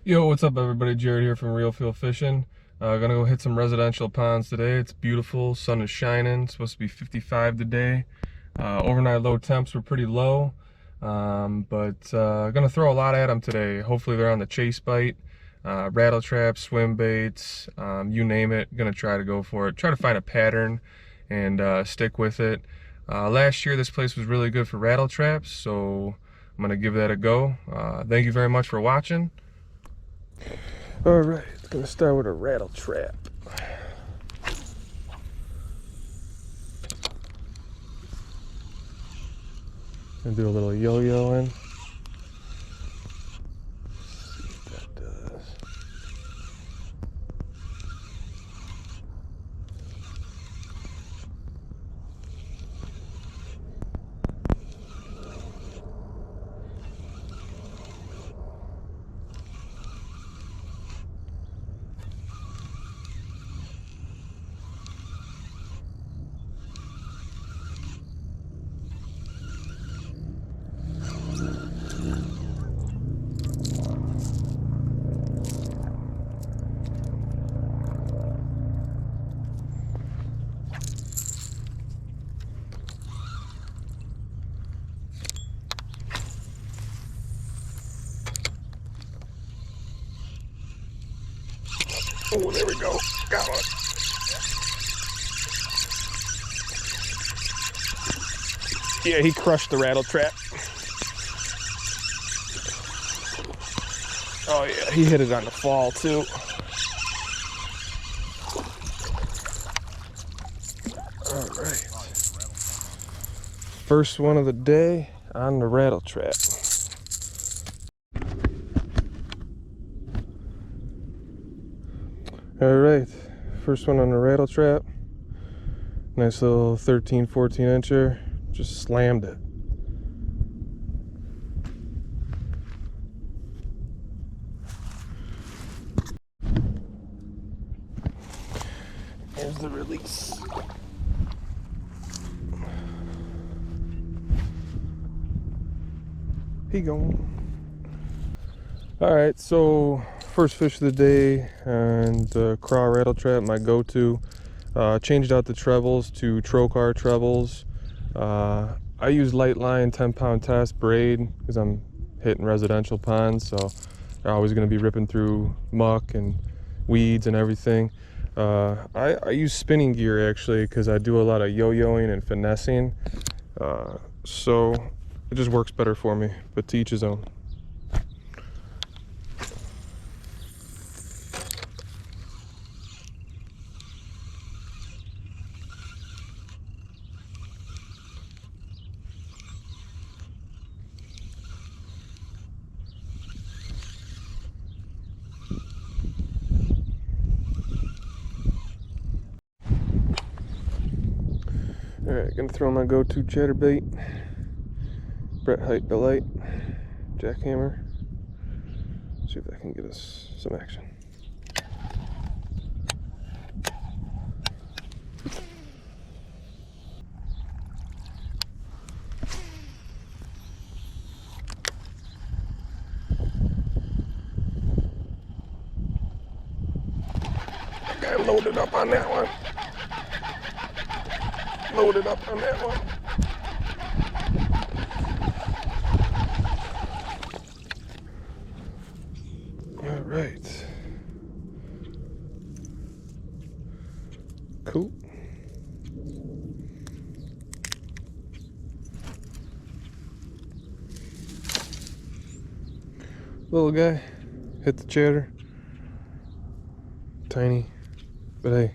Yo, what's up everybody? Jared here from Real Feel Fishing. Gonna go hit some residential ponds today. It's beautiful, sun is shining, it's supposed to be 55 today. Overnight low temps were pretty low, but gonna throw a lot at them today. Hopefully they're on the chase bite, rattle traps, swim baits, you name it. Gonna try to go for it. Try to find a pattern and stick with it. Last year this place was really good for rattle traps, so I'm gonna give that a go. Thank you very much for watching. All right, gonna start with a rattle trap. Gonna do a little yo-yoing. See what that does. Oh, there we go. Got one. Yeah, he crushed the rattle trap. Oh yeah, he hit it on the fall too. All right. First one of the day on the rattle trap. All right, first one on the rattle trap. Nice little 13, 14 incher. Just slammed it. Here's the release. He gone. All right, so first fish of the day and craw rattle trap, my go-to. Changed out the trebles to trocar trebles. I use light line 10-pound test braid because I'm hitting residential ponds, so they're always going to be ripping through muck and weeds and everything. I use spinning gear actually because I do a lot of yo-yoing and finessing, so it just works better for me, but to each his own. Alright, gonna throw my go-to chatterbait, Brett Height Delight, jackhammer. See if that can get us some action. I got loaded up on that one. Loaded up on that one. All right. Cool. Little guy hit the chatter. Tiny, but hey,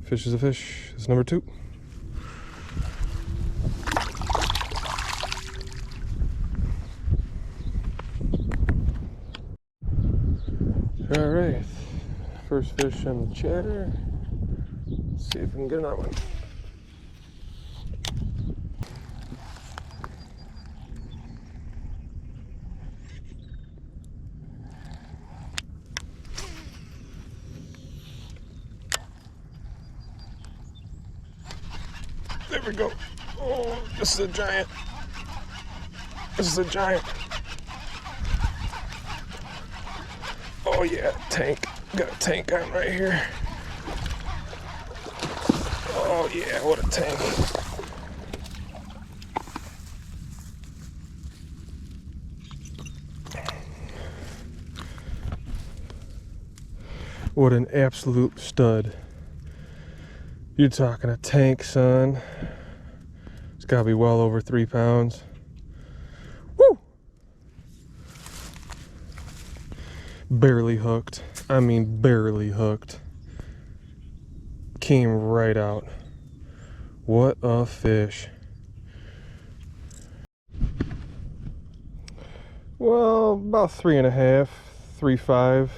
fish is a fish. It's number 2. All right, first fish on the chatter. Let's see if we can get another one. There we go. Oh, this is a giant. This is a giant. Oh yeah, tank. Got a tank on right here. Oh yeah, what a tank. What an absolute stud. You're talking a tank, son. It's gotta be well over 3 pounds. Woo! Barely hooked. I mean, barely hooked. Came right out. What a fish. Well, about 3.5, 3.5.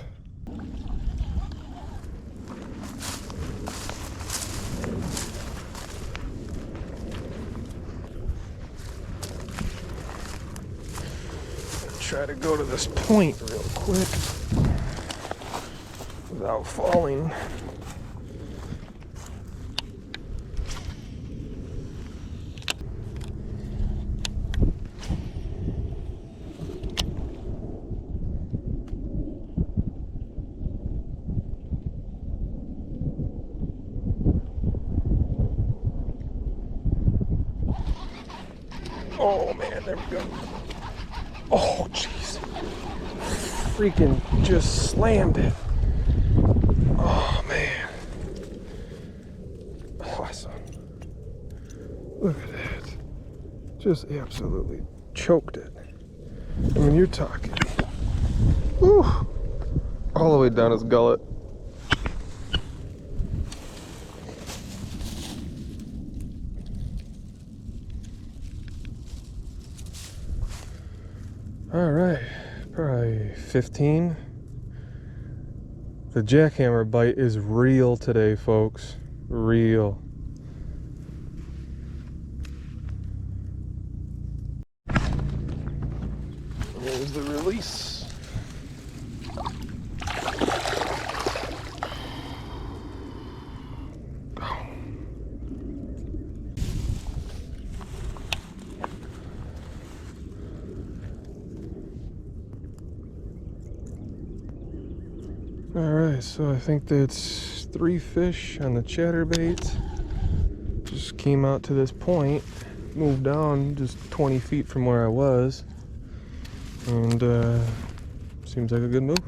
Try to go to this point real quick without falling. Oh man, there we go. Oh jeez. Freaking just slammed it. Oh man. Awesome. Look at that. Just absolutely choked it. I mean, you're talking. Whew. All the way down his gullet. All right, probably 15. The jackhammer bite is real today, folks. Real. There's the release. Alright, so I think that's 3 fish on the chatterbait. Just came out to this point, moved down just 20 feet from where I was, and seems like a good move.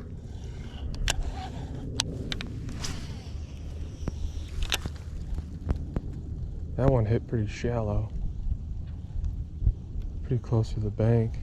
That one hit pretty shallow, pretty close to the bank.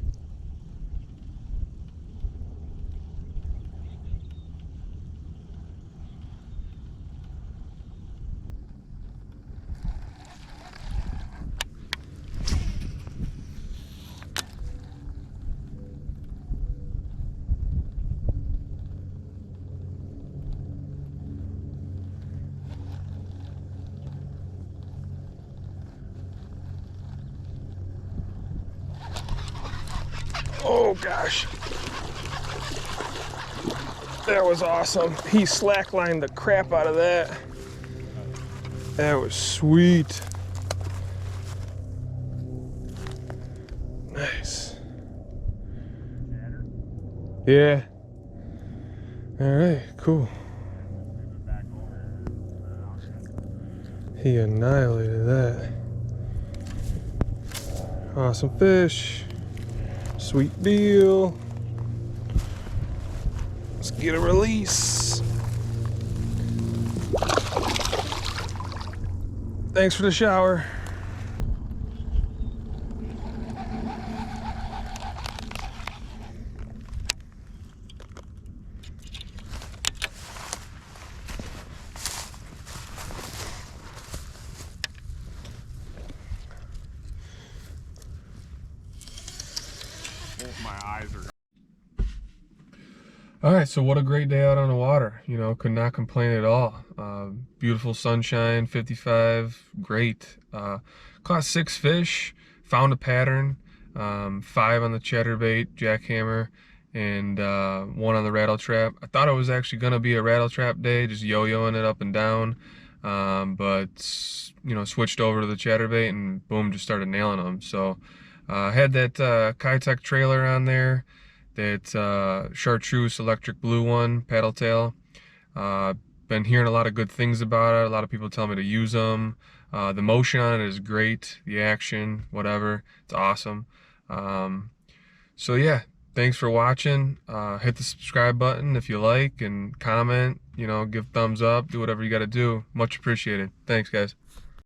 Oh gosh, that was awesome. He slacklined the crap out of that. That was sweet. Nice. Yeah. All right, cool. He annihilated that. Awesome fish. Sweet deal. Let's get a release. Thanks for the shower. My eyes are. All right, so what a great day out on the water. You know, could not complain at all. Beautiful sunshine, 55, great. Caught 6 fish, found a pattern, 5 on the chatterbait, jackhammer, and 1 on the rattle trap. I thought it was actually gonna be a rattle trap day, just yo-yoing it up and down, but you know, switched over to the chatterbait and boom, just started nailing them. So had that Kitech trailer on there. It's chartreuse electric blue one, paddle tail. Been hearing a lot of good things about it. A lot of people tell me to use them. The motion on it is great. The action, whatever, it's awesome. So yeah, thanks for watching. Hit the subscribe button if you like, and comment, give thumbs up, do whatever you got to do. Much appreciated. Thanks, guys.